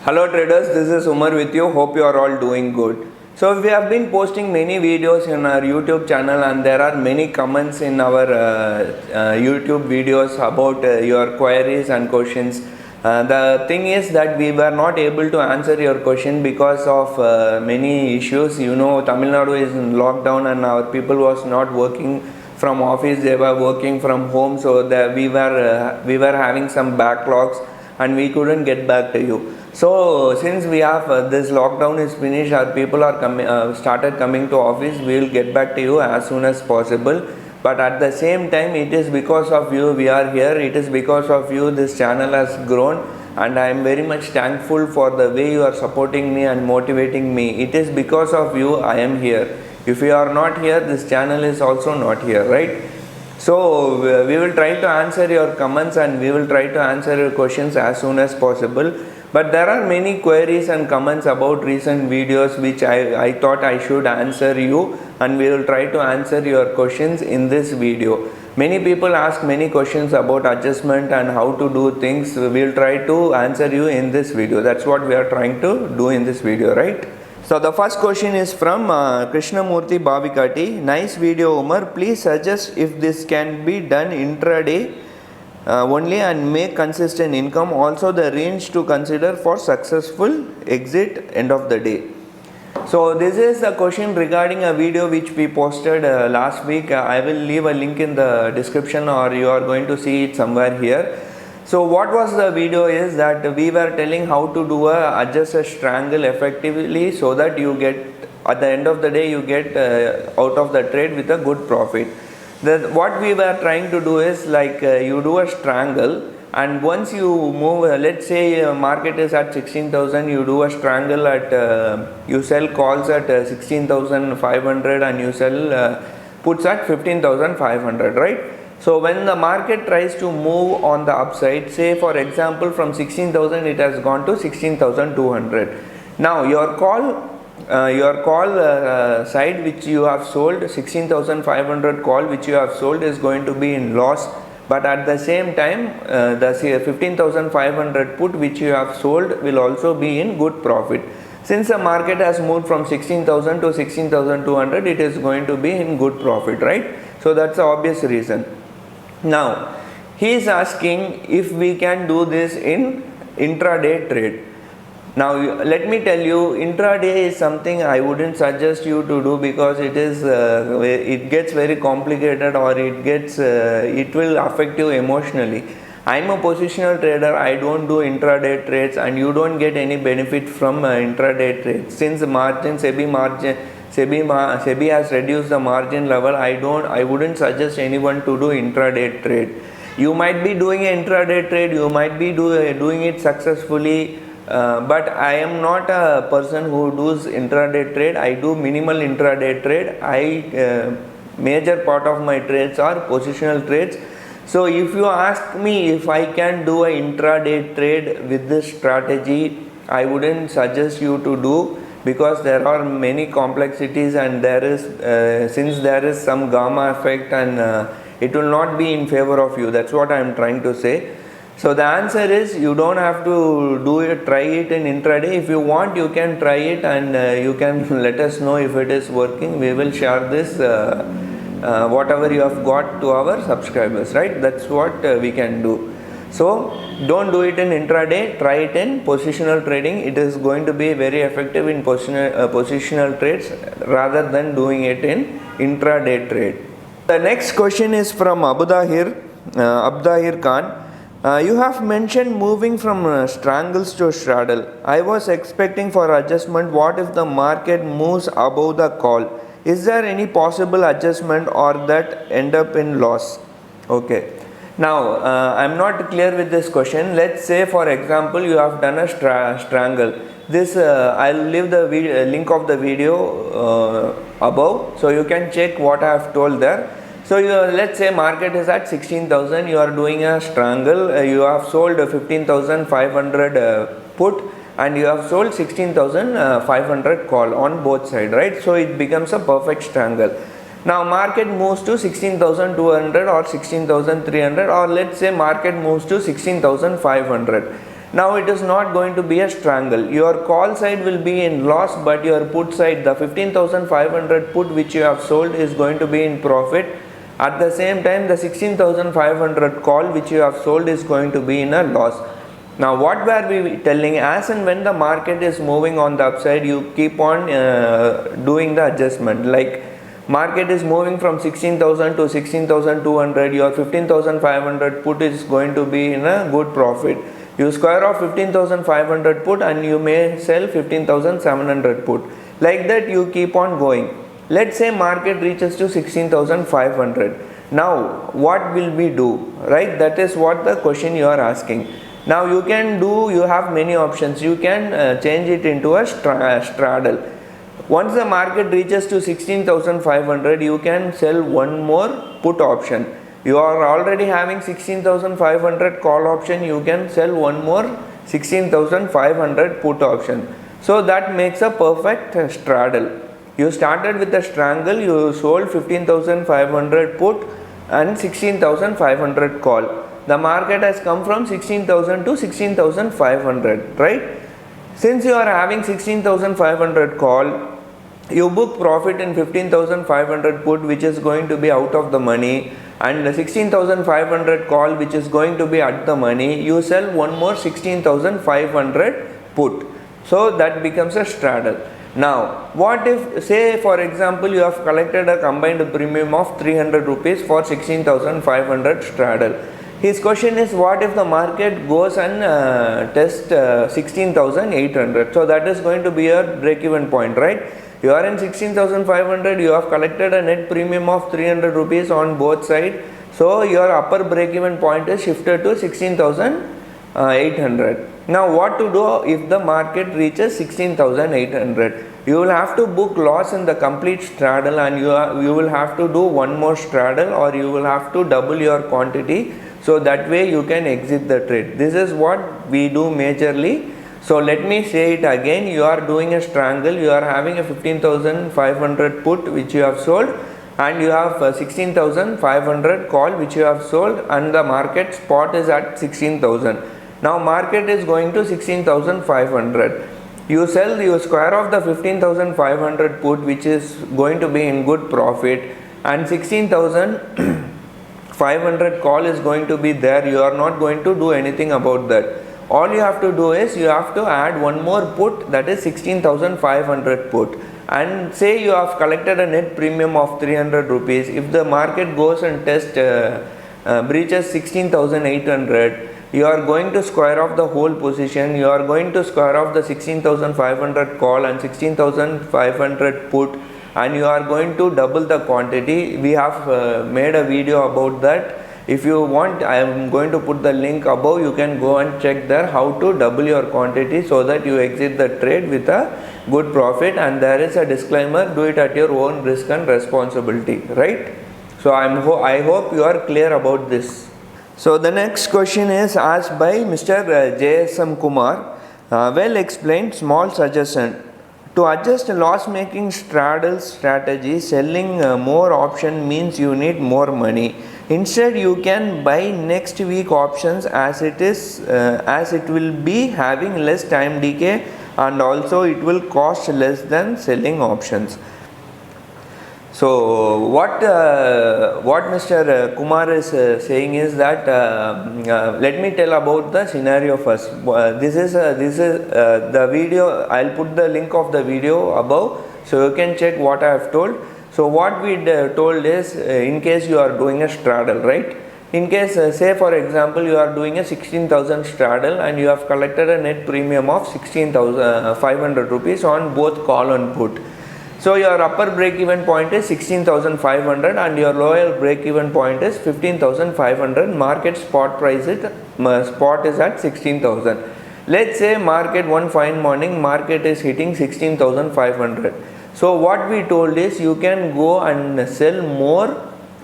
Hello traders, this is Umar with you. Hope you are all doing good. So we have been posting many videos in our YouTube channel and there are many comments in our YouTube videos about your queries and questions. The thing is that we were not able to answer your question because of many issues. You know, Tamil Nadu is in lockdown and our people was not working from office, they were working from home, so we were having some backlogs and we couldn't get back to you. So since we have this lockdown is finished, our people are started coming to office. We will get back to you as soon as possible. But at the same time, it is because of you we are here. It is because of you this channel has grown, and I am very much thankful for the way you are supporting me and motivating me. It is because of you I am here. If you are not here, this channel is also not here, right? So we will try to answer your comments and we will try to answer your questions as soon as possible. But there are many queries and comments about recent videos which I thought I should answer you, and we will try to answer your questions in this video. Many people ask many questions about adjustment and how to do things. We will try to answer you in this video. That's what we are trying to do in this video, right? So the first question is from Krishnamurthy Bhavikati. Nice video, Umar. Please suggest if this can be done intraday only and make consistent income. Also the range to consider for successful exit end of the day. So this is a question regarding a video which we posted last week. I will leave a link in the description or you are going to see it somewhere here. So what was the video is that we were telling how to do adjust a strangle effectively so that you get at the end of the day you get out of the trade with a good profit. What we were trying to do is like you do a strangle, and once you move, let's say market is at 16,000, you do a strangle at you sell calls at 16,500 and you sell puts at 15,500, right? So when the market tries to move on the upside, say for example from 16,000 it has gone to 16,200. Now your call side which you have sold, 16,500 call which you have sold is going to be in loss, but at the same time the 15,500 put which you have sold will also be in good profit. Since the market has moved from 16,000 to 16,200, it is going to be in good profit, right? So that's the obvious reason. Now he is asking if we can do this in intraday trade. Now let me tell you, intraday is something I wouldn't suggest you to do because it gets very complicated, or it will affect you emotionally. I'm a positional trader. I don't do intraday trades, and you don't get any benefit from intraday trades. Since SEBI has reduced the margin level, I wouldn't suggest anyone to do intraday trade. You might be doing an intraday trade, you might be doing it successfully, but I am not a person who does intraday trade. I do minimal intraday trade. Major part of my trades are positional trades. So if you ask me if I can do an intraday trade with this strategy, I wouldn't suggest you to do, because there are many complexities, and since there is some gamma effect, and it will not be in favor of you. That's what I am trying to say. So the answer is you don't have to try it in intraday. If you want, you can try it, and you can let us know if it is working. We will share this whatever you have got to our subscribers, right? That's what we can do. So don't do it in intraday, try it in positional trading. It is going to be very effective in positional trades rather than doing it in intraday trade. The next question is from Abdahir Khan. You have mentioned moving from strangles to straddle. I was expecting for adjustment. What if the market moves above the call? Is there any possible adjustment, or that end up in loss? Okay. Now I'm not clear with this question. Let's say for example you have done a strangle. This I'll leave the link of the video above, so you can check what I have told there. So let's say market is at 16,000, you are doing a strangle, you have sold 15,500 put, and you have sold 16,500 call on both sides, right? So it becomes a perfect strangle. Now market moves to 16,200 or 16,300, or let's say market moves to 16,500. Now it is not going to be a strangle. Your call side will be in loss, but your put side, the 15,500 put which you have sold, is going to be in profit. At the same time, the 16,500 call which you have sold is going to be in a loss. Now what were we telling? As and when the market is moving on the upside, you keep on doing the adjustment. Like market is moving from 16,000 to 16,200, your 15,500 put is going to be in a good profit. You square off 15,500 put and you may sell 15,700 put. Like that you keep on going. Let's say market reaches to 16,500. Now what will we do? Right? That is what the question you are asking. Now you can do, you have many options. You can change it into a straddle. Once the market reaches to 16,500, you can sell one more put option. You are already having 16,500 call option, you can sell one more 16,500 put option. So that makes a perfect straddle. You started with a strangle, you sold 15,500 put and 16,500 call. The market has come from 16,000 to 16,500, right? Since you are having 16,500 call, you book profit in 15,500 put which is going to be out of the money, and the 16,500 call which is going to be at the money, you sell one more 16,500 put. So that becomes a straddle. Now what if, say for example, you have collected a combined premium of 300 rupees for 16,500 straddle. His question is, what if the market goes and tests 16,800? So that is going to be your break-even point, right? You are in 16,500, you have collected a net premium of 300 rupees on both sides. So your upper break-even point is shifted to 16,800. Now what to do if the market reaches 16,800? You will have to book loss in the complete straddle, and you will have to do one more straddle, or you will have to double your quantity. So that way you can exit the trade. This is what we do majorly. So let me say it again. You are doing a strangle, you are having a 15,500 put which you have sold, and you have 16,500 call which you have sold, and the market spot is at 16,000. Now market is going to 16,500. You sell, you square off the 15,500 put which is going to be in good profit, and 16,500 call is going to be there. You are not going to do anything about that. All you have to do is you have to add one more put, that is 16,500 put, and say you have collected a net premium of 300 rupees. If the market goes and breaches 16,800, you are going to square off the whole position. You are going to square off the 16,500 call and 16,500 put, and you are going to double the quantity. We have made a video about that. If you want, I am going to put the link above. You can go and check there how to double your quantity so that you exit the trade with a good profit. And there is a disclaimer, do it at your own risk and responsibility, right? So I hope you are clear about this. So the next question is asked by Mr. JSM Kumar. Well explained, small suggestion. To adjust loss-making straddle strategy, selling more option means you need more money. Instead, you can buy next week options as it will be having less time decay, and also it will cost less than selling options. So what Mr. Kumar is saying is that let me tell about the scenario first. This is the video. I'll put the link of the video above, so you can check what I have told. So what we told is, in case you are doing a straddle, right? In case, say for example, you are doing a 16,000 straddle and you have collected a net premium of 16,500 rupees on both call and put. So your upper break-even point is 16,500 and your lower break-even point is 15,500. Market spot price spot is at 16,000. Let's say market one fine morning, market is hitting 16,500. So what we told is, you can go and sell more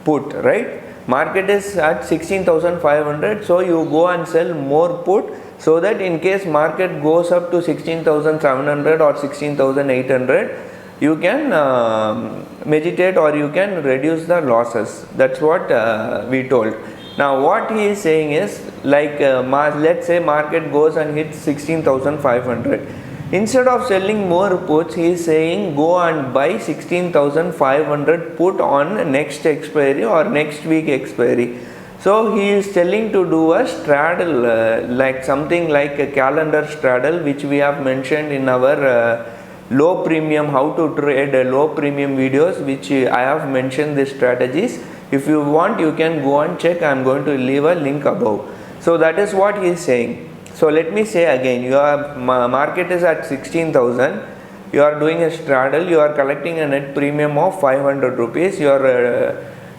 put, right? Market is at 16,500, so you go and sell more put, so that in case market goes up to 16,700 or 16,800, you can meditate or you can reduce the losses. That's what we told. Now what he is saying is like let's say market goes and hits 16,500. Instead of selling more puts, he is saying go and buy 16,500 put on next expiry or next week expiry. So he is telling to do a straddle, like something like a calendar straddle, which we have mentioned in our low premium, how to trade low premium videos, which I have mentioned these strategies. If you want, you can go and check. I am going to leave a link above. So that is what he is saying. So let me say again, your market is at 16,000. You are doing a straddle. You are collecting a net premium of 500 rupees. Your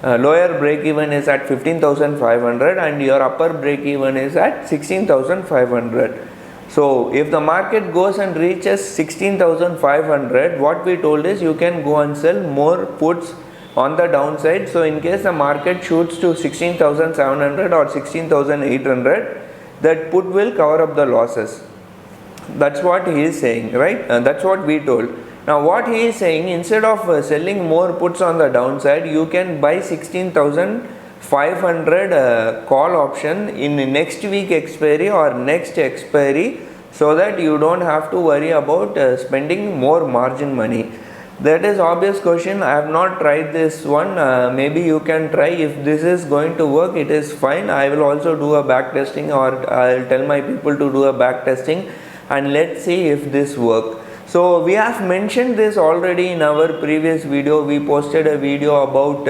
lower break even is at 15,500 and your upper break even is at 16,500. So if the market goes and reaches 16,500, what we told is you can go and sell more puts on the downside. So in case the market shoots to 16,700 or 16,800, that put will cover up the losses. That's what he is saying, right? That's what we told. Now what he is saying, instead of selling more puts on the downside, you can buy 16,500 call option in next week expiry or next expiry, so that you don't have to worry about spending more margin money. That is obvious question. I have not tried this one. Maybe you can try. If this is going to work, it is fine. I will also do a back testing, or I will tell my people to do a back testing, and let's see if this works. So we have mentioned this already in our previous video. We posted a video about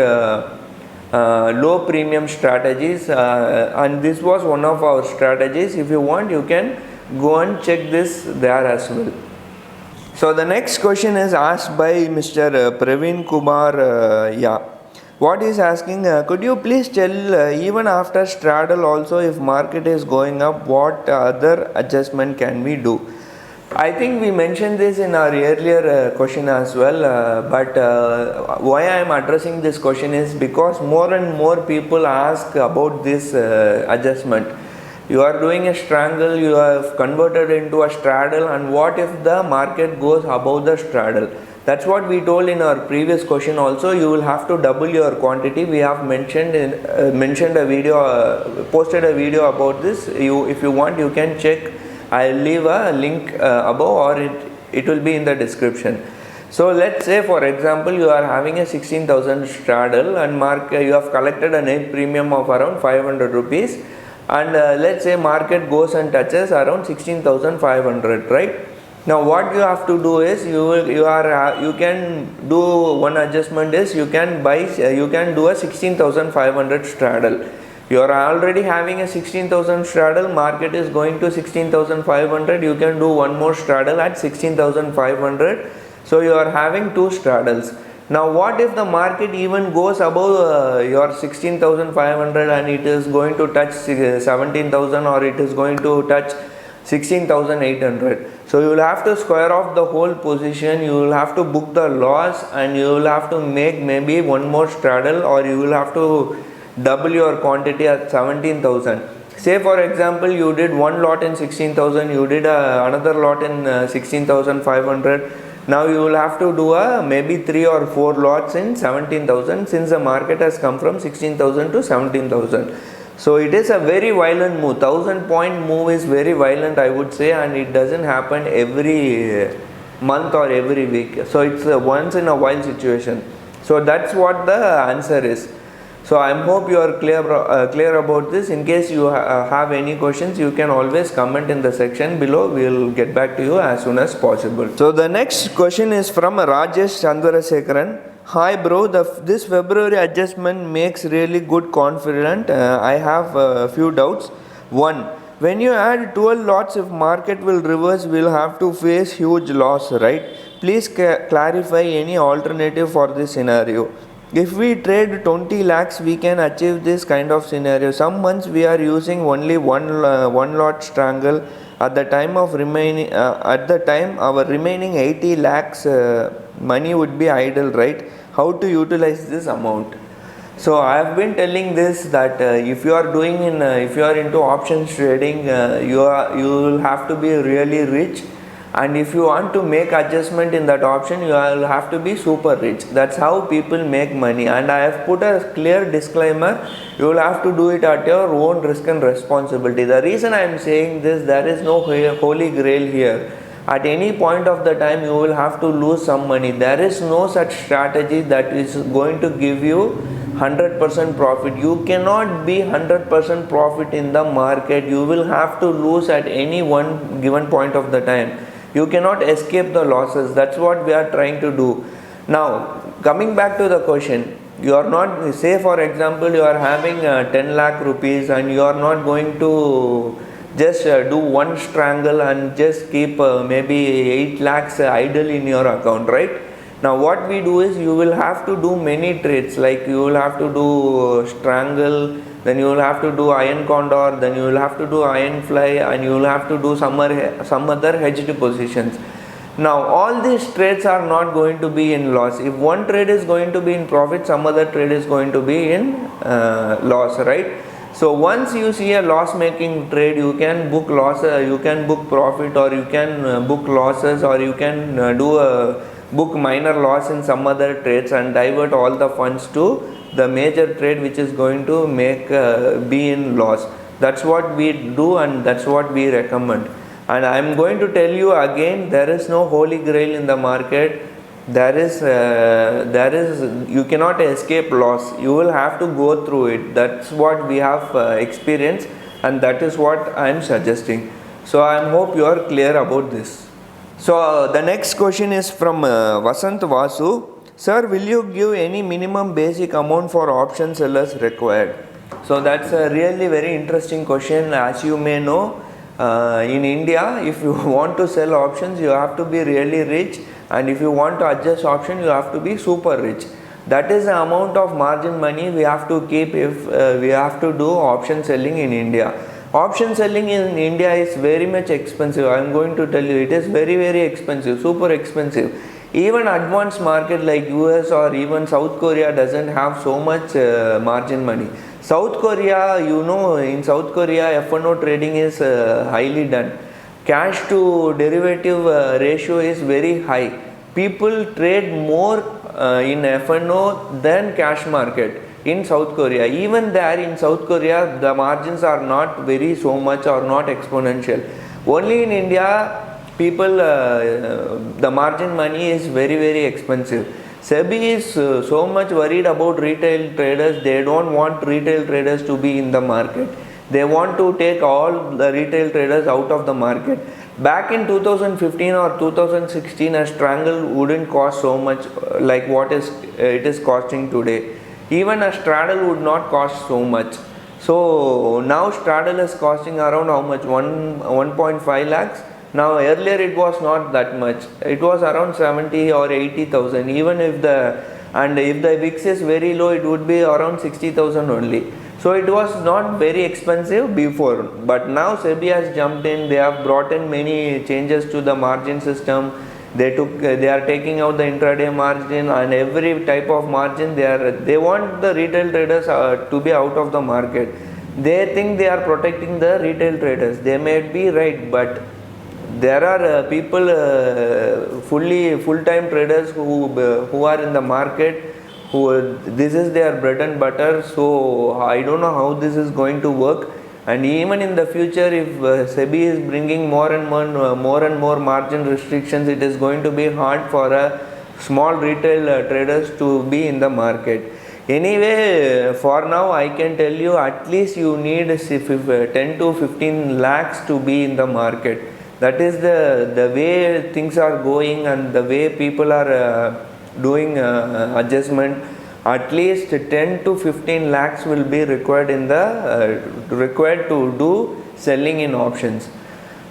low premium strategies, and this was one of our strategies. If you want, you can go and check this there as well. So the next question is asked by Mr. Praveen Kumar. What is asking, could you please tell even after straddle also, if market is going up, what other adjustment can we do? I think we mentioned this in our earlier question as well, but why I am addressing this question is because more and more people ask about this adjustment. You are doing a strangle, you have converted into a straddle, and what if the market goes above the straddle? That's what we told in our previous question also. You will have to double your quantity. We have mentioned a video, posted a video about this. If you want, you can check. I'll leave a link above, or it will be in the description. So let's say, for example, you are having a 16,000 straddle and you have collected a net premium of around 500 rupees. And let's say market goes and touches around 16,500, right? Now what you have to do is you can do one adjustment is you can do a 16,500 straddle. You are already having a 16,000 straddle, market is going to 16,500, you can do one more straddle at 16,500. So you are having two straddles. Now what if the market even goes above your 16,500 and it is going to touch 17,000, or it is going to touch 16,800? So you will have to square off the whole position, you will have to book the loss, and you will have to make maybe one more straddle, or you will have to double your quantity at 17,000. Say for example, you did one lot in 16,000, you did another lot in 16,500. Now you will have to do maybe 3 or 4 lots in 17,000, since the market has come from 16,000 to 17,000. So it is a very violent move. 1,000 point move is very violent, I would say, and it doesn't happen every month or every week. So it's a once in a while situation. So that's what the answer is. So I hope you are clear about this. In case you have any questions, you can always comment in the section below. We will get back to you as soon as possible. So the next question is from Rajesh Chandrasekharan. Hi bro, this February adjustment makes really good confident. I have a few doubts. 1. When you add 12 lots, if market will reverse, we'll have to face huge loss, right? Please clarify any alternative for this scenario. If we trade 20 lakhs, we can achieve this kind of scenario. Some months we are using only one lot strangle. At the time our remaining 80 lakhs money would be idle, right? How to utilize this amount? So I have been telling this that if you are into options trading, you will have to be really rich, and if you want to make adjustment in that option, you will have to be super rich. That's how people make money, and I have put a clear disclaimer: you will have to do it at your own risk and responsibility. The reason I am saying this, there is no holy grail here. At any point of the time you will have to lose some money. There is no such strategy that is going to give you 100% profit. You cannot be 100% profit in the market. You will have to lose at any one given point of the time. You cannot escape the losses. That's what we are trying to do. Now coming back to the question, you are not, say for example you are having 10 lakh rupees and you are not going to just do one strangle and just keep maybe 8 lakhs idle in your account, right? Now what we do is, you will have to do many trades, like you will have to do strangle, then you will have to do iron condor, then you will have to do iron fly, and you will have to do some other hedged positions. Now all these trades are not going to be in loss. If one trade is going to be in profit, some other trade is going to be in loss, right? So once you see a loss making trade, you can book loss, you can book profit, or you can book losses, or you can do a book minor loss in some other trades and divert all the funds to the major trade which is going to make be in loss. That's what we do, and that's what we recommend. And I am going to tell you again, there is no holy grail in the market. There is you cannot escape loss. You will have to go through it. That's what we have experienced, and that is what I am suggesting. So I hope you are clear about this. So the next question is from Vasant Vasu. Sir, will you give any minimum basic amount for option sellers required? So that's a really very interesting question. As you may know, in India, if you want to sell options, you have to be really rich, and if you want to adjust option, you have to be super rich. That is the amount of margin money we have to keep if we have to do option selling in India. Option selling in India is very much expensive. I am going to tell you, it is very, very expensive, super expensive. Even advanced market like US or even South Korea doesn't have so much margin money. South Korea, you know, in South Korea F&O trading is highly done. Cash to derivative ratio is very high. People trade more in F&O than cash market in South Korea. Even there in South Korea, the margins are not very so much or not exponential. Only in India, people the margin money is very, very expensive. SEBI is so much worried about retail traders. They don't want retail traders to be in the market. They want to take all the retail traders out of the market. Back in 2015 or 2016, a strangle wouldn't cost so much like what it is costing today. Even a straddle would not cost so much. So now straddle is costing around how much? 1.5 lakhs. Now earlier it was not that much. It was around 70 or 80,000. Even if the VIX is very low, it would be around 60,000 only. So it was not very expensive before, but now SEBI has jumped in. They have brought in many changes to the margin system. They are taking out the intraday margin and every type of margin. They want the retail traders to be out of the market. They think they are protecting the retail traders. They may be right, but there are people full-time traders who are in the market, who this is their bread and butter. So I don't know how this is going to work. And even in the future, if SEBI is bringing more and more margin restrictions, it is going to be hard for a small retail traders to be in the market. Anyway, for now I can tell you, at least you need 10 to 15 lakhs to be in the market. That is the way things are going and the way people are doing adjustment. At least 10 to 15 lakhs will be required required to do selling in options.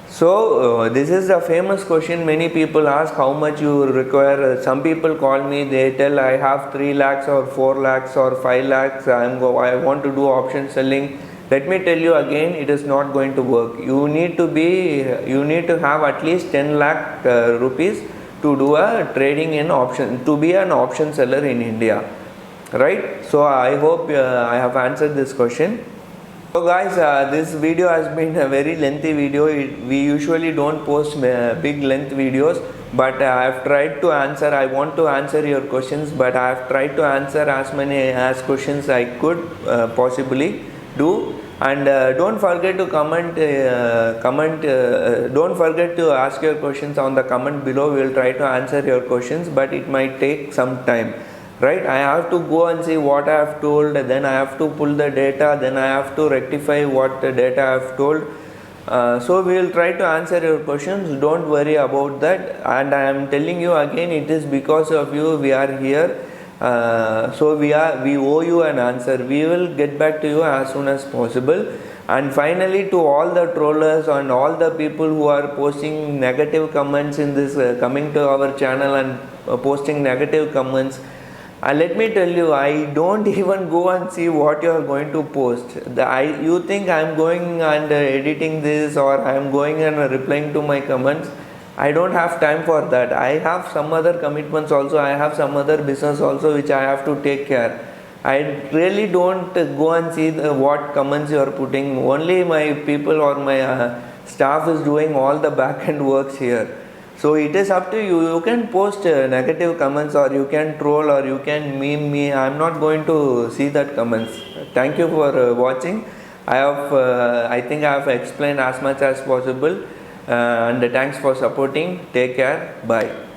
So this is a famous question. Many people ask how much you require. Some people call me, they tell I have 3 lakhs or 4 lakhs or 5 lakhs. I want to do option selling. Let me tell you again, it is not going to work. You need to have at least 10 lakh rupees to do a trading in option, to be an option seller in India, right? So I hope I have answered this question. So guys, this video has been a very lengthy video. We usually don't post big length videos, but I have tried to answer. I want to answer your questions, but I have tried to answer as many as questions I could possibly do. And don't forget to don't forget to ask your questions on the comment below. We will try to answer your questions, but it might take some time. Right, I have to go and see what I have told, then I have to pull the data, then I have to rectify what the data I have told. So we will try to answer your questions, don't worry about that. And I am telling you again, it is because of you we are here. So we owe you an answer. We will get back to you as soon as possible. And finally, to all the trollers and all the people who are posting negative comments in this, coming to our channel and posting negative comments, let me tell you, I don't even go and see what you are going to post. You think I am going and editing this, or I am going and replying to my comments. I don't have time for that. I have some other commitments also. I have some other business also which I have to take care. I really don't go and see what comments you are putting. Only my people or my staff is doing all the back end works here. So it is up to you. You can post negative comments, or you can troll, or you can meme me. I am not going to see that comments. Thank you for watching. I think I have explained as much as possible. And thanks for supporting. Take care. Bye.